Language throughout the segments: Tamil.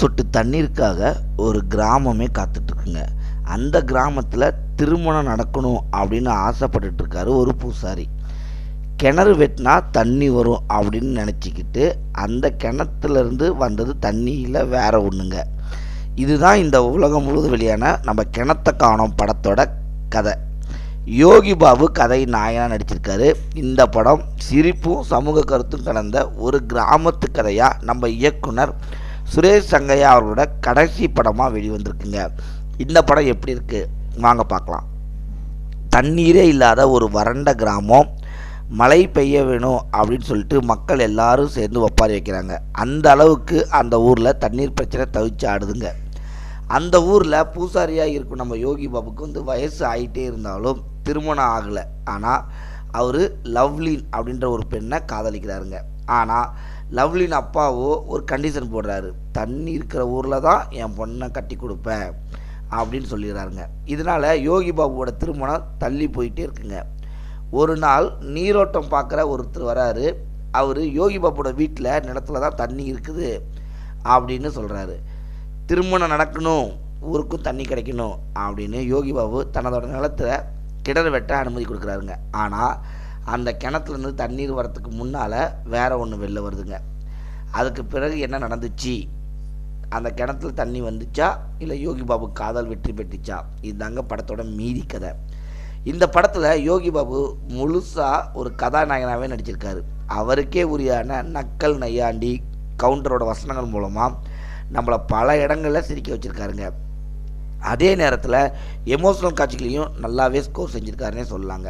சொட்டு தண்ணீருக்காக ஒரு கிராமமே காத்துட்ருக்குங்க. அந்த கிராமத்தில் திருமணம் நடக்கணும் அப்படின்னு ஆசைப்பட்டுட்டு இருக்காரு ஒரு பூசாரி. கிணறு வெட்டினா தண்ணி வரும் அப்படின்னு நினச்சிக்கிட்டு அந்த கிணத்துலேருந்து வந்தது தண்ணியில் வேற ஒன்றுங்க. இதுதான் இந்த உலகம் முழுவதும் வெளியான நம்ம கிணத்த காணோம் படத்தோட கதை. யோகி பாபு கதை நாயனாக நடிச்சிருக்காரு. இந்த படம் சிரிப்பும் சமூக கருத்தும் கலந்த ஒரு கிராமத்து கதையாக நம்ம இயக்குனர் சுரேஷ் சங்கையா அவர்களோட கடைசி படமாக வெளிவந்திருக்குங்க. இந்த படம் எப்படி இருக்குது வாங்க பார்க்கலாம். தண்ணீரே இல்லாத ஒரு வறண்ட கிராமம். மழை பெய்ய வேணும் அப்படின்னு சொல்லிட்டு மக்கள் எல்லாரும் சேர்ந்து ஒப்பாரி வைக்கிறாங்க. அந்த அளவுக்கு அந்த ஊரில் தண்ணீர் பிரச்சனை தவிச்சு ஆடுதுங்க. அந்த ஊரில் பூசாரியாக இருக்கும் நம்ம யோகி பாபுக்கு வயசு ஆகிட்டே இருந்தாலும் திருமணம் ஆகலை. ஆனால் அவர் லவ்லின் அப்படின்ற ஒரு பெண்ணை காதலிக்கிறாருங்க. ஆனால் லவ்லின் அப்பாவோ ஒரு கண்டிஷன் போடுறாரு, தண்ணி இருக்கிற ஊரில் தான் என் பொண்ணை கட்டி கொடுப்பேன் அப்படின்னு சொல்லிடுறாருங்க. இதனால் யோகி பாபுவோட திருமணம் தள்ளி போயிட்டே இருக்குங்க. ஒரு நாள் நீரோட்டம் பார்க்குற ஒருத்தர் வராரு. அவர் யோகி பாபுவோட வீட்டில் நிலத்துல தான் தண்ணி இருக்குது அப்படின்னு சொல்கிறாரு. திருமணம் நடக்கணும், ஊருக்கும் தண்ணி கிடைக்கணும் அப்படின்னு யோகி பாபு தன்னோட நிலத்தில் கிணறு வெட்ட அனுமதி கொடுக்குறாருங்க. ஆனால் அந்த கிணத்துலேருந்து தண்ணீர் வரத்துக்கு முன்னால் வேற ஒன்று வெளில வருதுங்க. அதுக்கு பிறகு என்ன நடந்துச்சு, அந்த கிணத்துல தண்ணி வந்துச்சா இல்லை யோகி பாபு காதல் வெற்றி பெற்றுச்சா, இதுதாங்க படத்தோட மீதி கதை. இந்த படத்தில் யோகி பாபு முழுசாக ஒரு கதாநாயகனாகவே நடிச்சிருக்காரு. அவருக்கே உரியான நக்கல் நையாண்டி கவுண்டரோட வசனங்கள் மூலமாக நம்மளை பல இடங்களில் சிரிக்க வச்சுருக்காருங்க. அதே நேரத்தில் எமோஷனல் காட்சிகளையும் நல்லாவே ஸ்கோர் செஞ்சுருக்காருன்னே சொல்லலாங்க.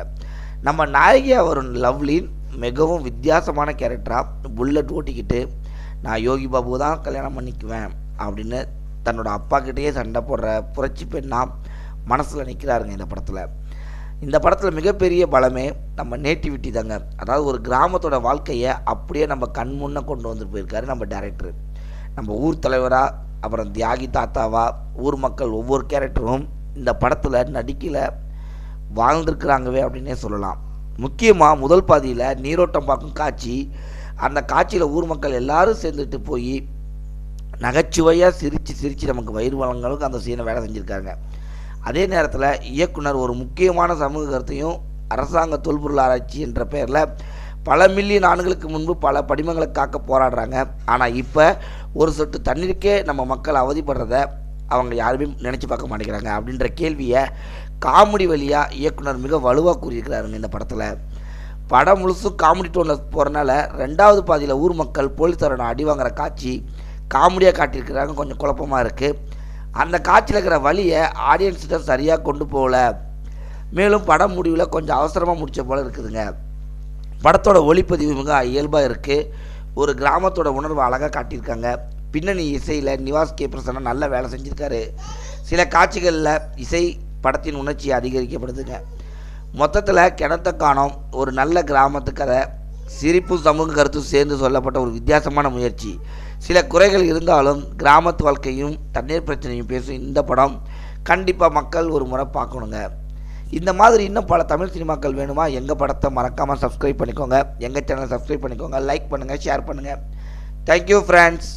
நம்ம நாயகியாக வரும் லவ்லின் மிகவும் வித்தியாசமான கேரக்டராக புல்லட் ஓட்டிக்கிட்டு நான் யோகி பாபு தான் கல்யாணம் பண்ணிக்குவேன் அப்படின்னு தன்னோட அப்பா கிட்டேயே சண்டை போடுற புரட்சி பெண்ணாக மனசில் நிற்கிறாருங்க. இந்த படத்தில் மிகப்பெரிய பலமே நம்ம நேட்டிவிட்டி தாங்க. அதாவது ஒரு கிராமத்தோட வாழ்க்கையை அப்படியே நம்ம கண் முன்னே கொண்டு வந்துட்டு போயிருக்காரு நம்ம டைரக்டர். நம்ம ஊர் தலைவராக, அப்புறம் தியாகி தாத்தாவா, ஊர் மக்கள் ஒவ்வொரு கேரக்டரும் இந்த படத்தில் நடிக்கல வாழ்ந்துருக்குறாங்கவே அப்படின்னே சொல்லலாம். முக்கியமாக முதல் பாதியில் நீரோட்டம் பார்க்கும் காட்சி, அந்த காட்சியில் ஊர் மக்கள் எல்லாரும் சேர்ந்துட்டு போய் நகைச்சுவையாக சிரித்து நமக்கு வயிறு வளங்களுக்கு அந்த சீனை வேலை செஞ்சுருக்காங்க. அதே நேரத்தில் இயக்குனர் ஒரு முக்கியமான சமூக கருத்தையும் அரசாங்க தொல்பொருள் ஆராய்ச்சி என்ற பெயரில் பல மில்லியன் ஆண்டுகளுக்கு முன்பு பல படிமங்களை காக்க போராடுறாங்க. ஆனால் இப்போ ஒரு சொட்டு தண்ணீருக்கே நம்ம மக்கள் அவதிப்படுறத அவங்க யாருமே நினச்சி பார்க்க மாட்டேங்கிறாங்க அப்படின்ற கேள்வியை காமெடி வழியாக இயக்குனர் மிக வலுவாக கூறியிருக்கிறாருங்க. இந்த படத்தில் படம் முழுசும் காமெடி டோனில் போகிறனால ரெண்டாவது பாதியில் ஊர் மக்கள் போலீஸாரோட அடி வாங்குற காட்சி காமெடியாக காட்டியிருக்கிறாங்க. கொஞ்சம் குழப்பமாக இருக்குது. அந்த காட்சியில் இருக்கிற வழியை ஆடியன்ஸ்கிட்ட சரியாக கொண்டு போகல. மேலும் படம் முடிவில் கொஞ்சம் அவசரமாக முடித்த போல் இருக்குதுங்க. படத்தோட ஒளிப்பதிவு மிக இயல்பாக இருக்குது. ஒரு கிராமத்தோட உணர்வு அழகாக காட்டியிருக்காங்க. பின்னணி இசையில் நிவாஸ் கே பிரசன்னா நல்ல வேலை செஞ்சுருக்காரு. சில காட்சிகளில் இசை படத்தின் உணர்ச்சியை அதிகரிக்கப்படுதுங்க. மொத்தத்தில் கிணத்த காணோம் ஒரு நல்ல கிராமத்து கதை. சிரிப்பும் சமூக கருத்தும் சேர்ந்து சொல்லப்பட்ட ஒரு வித்தியாசமான முயற்சி. சில குறைகள் இருந்தாலும் கிராமத்து வாழ்க்கையும் தண்ணீர் பிரச்சனையும் பேசும் இந்த படம் கண்டிப்பாக மக்கள் ஒரு முறை பார்க்கணுங்க. இந்த மாதிரி இன்னும் பல தமிழ் சினிமாக்கள் வேணுமா, எங்கள் படத்தை மறக்காமல் சப்ஸ்கிரைப் பண்ணிக்கோங்க. எங்கள் சேனலை சப்ஸ்கிரைப் பண்ணிக்கோங்க, லைக் பண்ணுங்கள், ஷேர் பண்ணுங்கள். Thank you friends.